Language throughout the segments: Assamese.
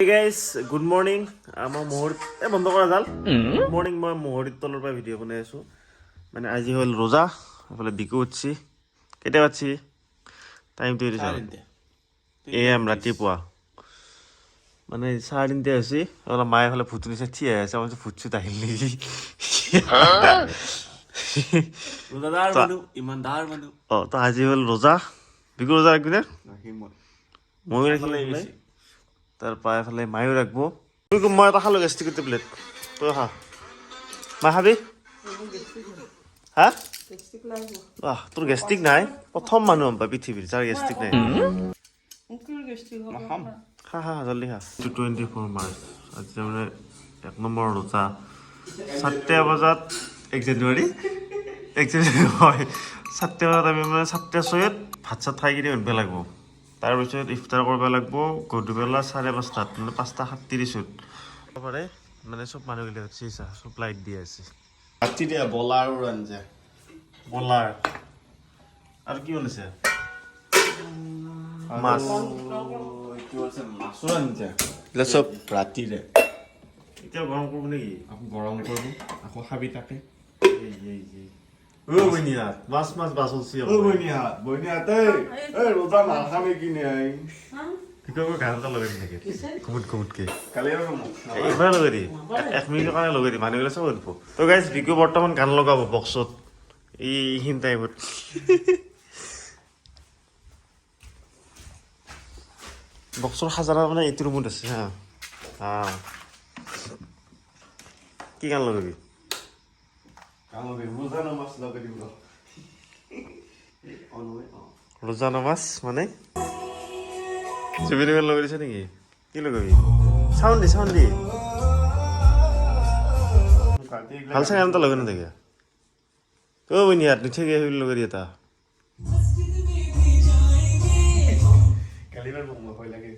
Hey guys, good morning. আমাৰ মোহৰিত বন্ধ কৰা জাল। Good morning, মই মোহৰিত তলৰ পৰা ভিডিঅ' বনাই আছো। মানে আজি হ'ল ৰোজা, এফালে বিকু উঠছি। কেতিয়া উঠছি? টাইমটো দিছে। AM ৰাতিপুৱা। মানে 3:30 হৈছে। অলপ মায়ে ফালে ভুতু নিছে থিয় আছে। মই ভুতচুত আহিল নেকি? ৰোজাদাৰ মানুহ, ইমানদাৰ মানুহ। তো আজি হ'ল ৰোজা। বিকু ৰোজা ৰাখবি না? ময়ো ৰাখিম। তাৰ পৰা এফালে মায়ো ৰাখব। মই এটা খালোঁ গেষ্টিকৰ টেবলেট। তই খা। মা খাবি? হা? তোৰ গেষ্টিক নাই? প্ৰথম মানুহ হ'ম পৃথিৱীৰ যাৰ গেষ্টিক নাই। খা জল্দি খা। 24 মাৰ্চ আজি মানে 1 নম্বৰ ৰোজা। 7টা বজাত 1 জানুৱাৰী হয়। 7টা বজাত আমি মানে 7:06 ভাত চাত খাই কিনে উঠিব লাগিব। তাৰপিছত ইফতাৰ কৰিব লাগিব গধূলিবেলা 5:30 মানে 5:37 পাৰে মানে চব মানুহগিলা উঠছি চব লাইট দি আছে ৰাতি দিয়া বলাৰ আঞ্জা বলাৰ আৰু কি বনাইছে মাছ এইটো আছে মাছৰ আঞ্জা এইবিলাক চব ৰাতিৰে এতিয়া গৰম কৰিব নেকি আকৌ গৰম কৰিব আকৌ খাবি তাকে বইনিহাত মাছ বাছ হলছি বইনিহাত এই ৰোজা নাখামে কি নাই গান এটা লগাই থাকে কুমুটকে কালি এইবাৰ লগাই দি 1 মিনিটৰ কাৰণে লগাই দি মানুহবিলাক চব উঠিব তো গাইজ বিকু বৰ্তমান গান লগাব বক্সত এইখিনি টাইমত বক্সৰ সাজাৰা মানে এইটো ৰুমত আছে হা কি গান লগাবি ৰোজা নামাজ মানে জুবিন গান লগাই দিছে নেকি কি লগাবি চাউণ্ড দি ভাল চাই গান এটা লগাই নাথাকে বইনিহাত নুঠে লগাই দি এটা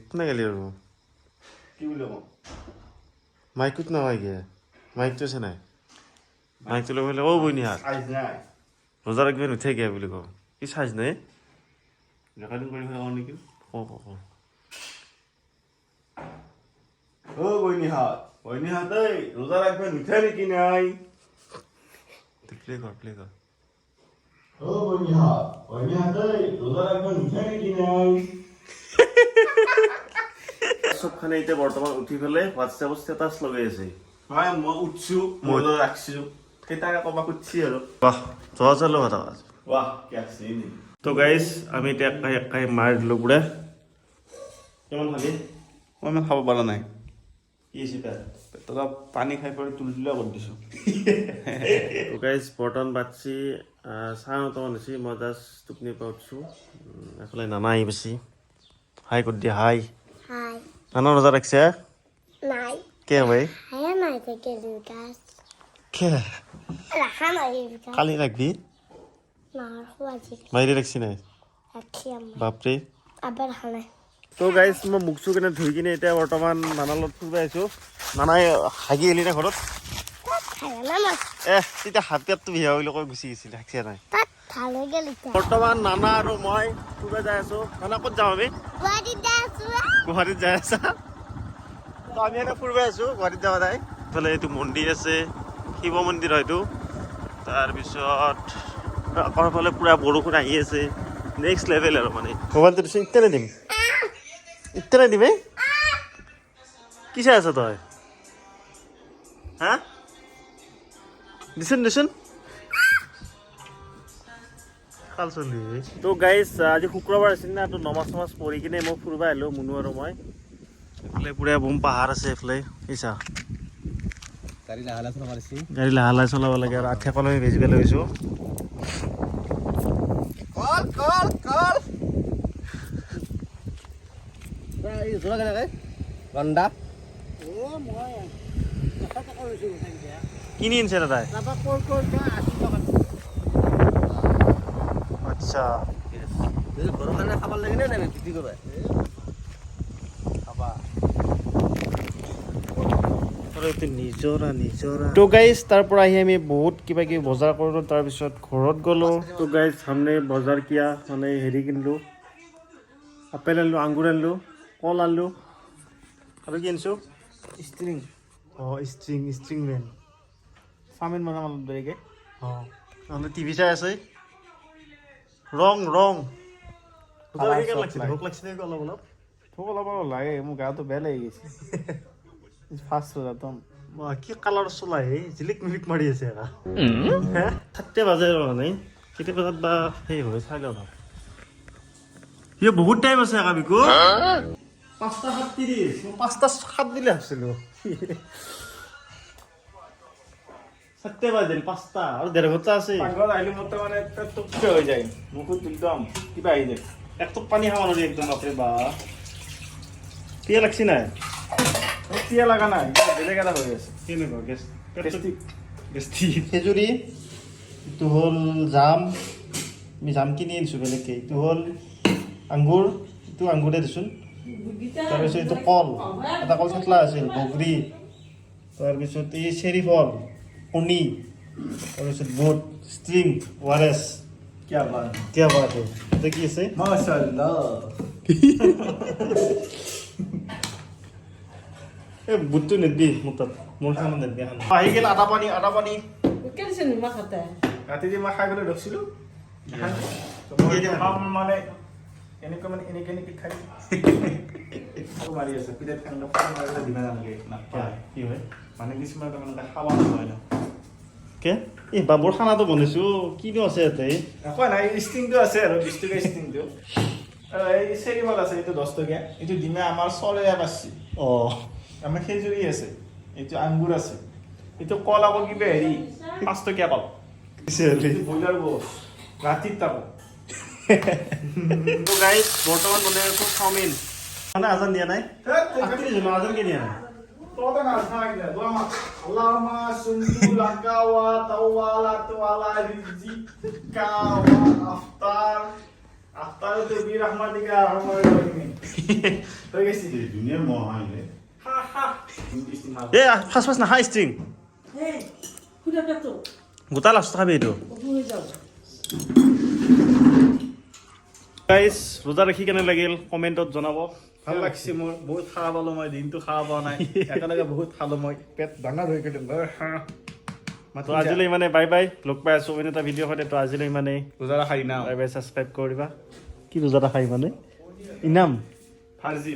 কোনে গালি আৰু মাইকটোত নহয় কি মাইকটো আছে নাই মাইকটো লগাই বইনিহাত ৰোজা ৰাখিব নুঠে কিয় বুলি কওঁ কি চাইজ নাই ৰেকৰ্ডিং কৰি নেকি বইনিহাত ৰোজা ৰাখিব নুঠে নেকি নাই প্লে কৰ চব খানে এতিয়া বৰ্তমান উঠি পেলাই হোৱাটছএপত ষ্টেটাছ লগাই আছে মই উঠছো মই ৰাখিছো কেইটাকে কবা খুঁজছি আৰু বাহ যোৱা চালো কথা বাহ কি আছে তো গাইজ আমি এতিয়া একাই মাৰ দিলোঁ পুৰা কিমান খালি মই ইমান খাব পৰা নাই কি হৈছে পেটত পানী খাই পেলাই তুলি কৰি দিছোঁ তো গাইজ বৰ্তমান বাচ্ছি 9:30 মান হৈছে মই জাষ্ট টোপনিৰ পৰা উঠছোঁ এফালে নানা আহি পাইছি হাই কৰি দিয়া হাই নানা ৰোজা ৰাখছে নাই কে ভাই হায়া নাই থেকে বিকাশ কে রাখা নাই বিকাশ কালি রাখবি না খুয়াজি বাইরে রাখছি নাই রাখি আমি বাপরে আবার হানা তো গাইজ মই মুখ চুখ এনে ধুই কিনে এতিয়া বৰ্তমান নানাৰ লগত ফুৰিব আহিছোঁ নানাই হাগি আহিলি না ঘৰত খায়া না মাছ তেতিয়া হাত পেটটো বিয়া বুলি কৈ গুচি গৈছিল হাগিছে নাই তাত ভালো গেল বৰ্তমান নানা আৰু মই ফুৰিব যাই আছোঁ নানা ক'ত যাম আমি গুৱাহাটীত যাই আছা তো আমি এনে ফুৰিব আছোঁ গুৱাহাটীত যাব যায় এইফালে এইটো মন্দিৰ আছে শিৱ মন্দিৰ হয়তো তাৰপিছত আকৌ ফালে পুৰা বৰষুণ আহি আছে নেক্সট লেভেল আৰু মানে মোবাইলটো দিছোঁ ইত্যা দিম কি চাই আছ তই হা দিছোন কাল চলি তো গাইজ আজি শুক্ৰবাৰ আছিল না তো নমাজ পঢ়ি কিনে মই ফুৰিব আহিলোঁ মুনু আৰু মই এইফালে পুৰা বুম পাহাৰ আছে এইফালে কিছা গাড়ী লাহে লাহে চলাব লাগে আৰু আঠা কলমি বেছিকৈ লৈছোঁ কিনি আনিছে দাদাই আচ্ছা খাবাৰ লাগে না বিক্ৰি কৰবে তো গাইজ তাৰ পৰা আহি আমি বহুত কিবা কিবি বজাৰ কৰিলোঁ তাৰপিছত ঘৰত গ'লোঁ তো গাইজ সামনে বজাৰ কিয়া মানে হেৰি কিনিলোঁ আপেল আনিলোঁ আঙুৰ আনিলোঁ কল আনিলোঁ আৰু কি আনিছোঁ ষ্ট্ৰিং অঁ ষ্ট্ৰিং মেন চাওমিন বনাম অলপ দেৰিকৈ অঁ নহ'লে টিভি চাই আছে ৰং ভোক লাগিছে নেকি অলপ অলপ ভোক অলপ অলপ লাগে মোৰ গাটো বেয়া লাগি গৈছে ফাৰ্ষ্ট একদম কি কালাৰ চলাই জিলিক মিলিক মাৰি আছে হে 7 বাজে মানে কেতিয়া বজাত বা সেই হয় চাই লওঁ সি বহুত টাইম আছে বিকু 5:37 মই 5:07 দিলে ভাবছিলোঁ 7 বাজিল 5টা আৰু 1.5 ঘণ্টা আছে পাকঘৰত আহিলে মোৰ মানে পেটটো কিয় হৈ যায় মুখত একদম কিবা আহি যায় এক টুপ পানী খাব নোৱাৰি একদম বাপৰে বা পিয়া লাগছি নাই তিয়া লগা নাই বেলেগ এটা হৈ আছে কেনেকুৱা গেষ্টিক খেজুৰি এইটো হ'ল জাম আমি জাম কিনি আনিছোঁ বেলেগকৈ এইটো হ'ল আঙুৰ এইটো আঙুৰে দেচোন তাৰপিছত এইটো কল এটা কল থেতলা আছিল বগৰী তাৰপিছত এই চেৰি ফল কণী তাৰপিছত বুট ষ্ট্ৰিং ORS কিয় বাত এতিয়া কি আছে মাশাআল্লাহ এই বুটটো নেদবি মোৰ তাত মোৰ খানা নেদবি আহি গ'ল আদা পানী ৰাতি যে মই খাই পেলাই ৰখিছিলোঁ মানে এনেকৈ খাই মাৰি আছে পিঠা ঠাণ্ডা মাৰিলে দিনা নালাগে কি হয় মানে কিছুমান তাৰমানে খাব নহয় ন কে এই বাবুৰ খানাটো বনাইছোঁ কিনো আছে ইয়াতে একো নাই ষ্টিংটো আছে আৰু 20 টকা ষ্টিংটো আৰু এই চেৰি ফল আছে এইটো 10 টকীয়া এইটো ডিমা আমাৰ চলেয়া পাচ্ছি অঁ আমাৰ খেজুৰি আছে এইটো আঙ্গুৰ আছে এইটো কল আকৌ কিবা হেৰি 5 টকীয়া কল এইটো ব্ৰইলাৰ গোছ ৰাতিত তাকো তো গাইজ বৰ্তমান বনাই আছোঁ চাওমিন মানে আজান দিয়া নাই আজানকে দিয়া নাই Toda na zaga, lama, lama, sundu, lagawa, tawala, tuwala, rizika, aftar, aftar itu birahmatika, rahmatika. Tahu gak sih? Dunia mau ini. Haha. Istimewa. এই ফাৰ্ষ্ট নাখায় ষ্ট্ৰিং গোটা লাষ্ট খাবি এইটো গাইজ ৰোজা ৰাখি কেনে লাগিল কমেণ্টত জনাব ভাল লাগছে মোৰ বহুত খাব পালো মই দিনটো খাব পৰা নাই একেলগে বহুত খালো মই পেট ডাঙৰ হৈ গ'ল তো আজিলৈ ইমানে বাই বাই লগ পাই আছোঁ অন্য এটা ভিডিঅ' সৈতে তো আজিলৈ ইমানেই ৰোজা খাই না বাই বাই ছাবস্ক্ৰাইব কৰি দিবা কি ৰোজা ৰাখা ইমানে ইনাম ফাৰ্জি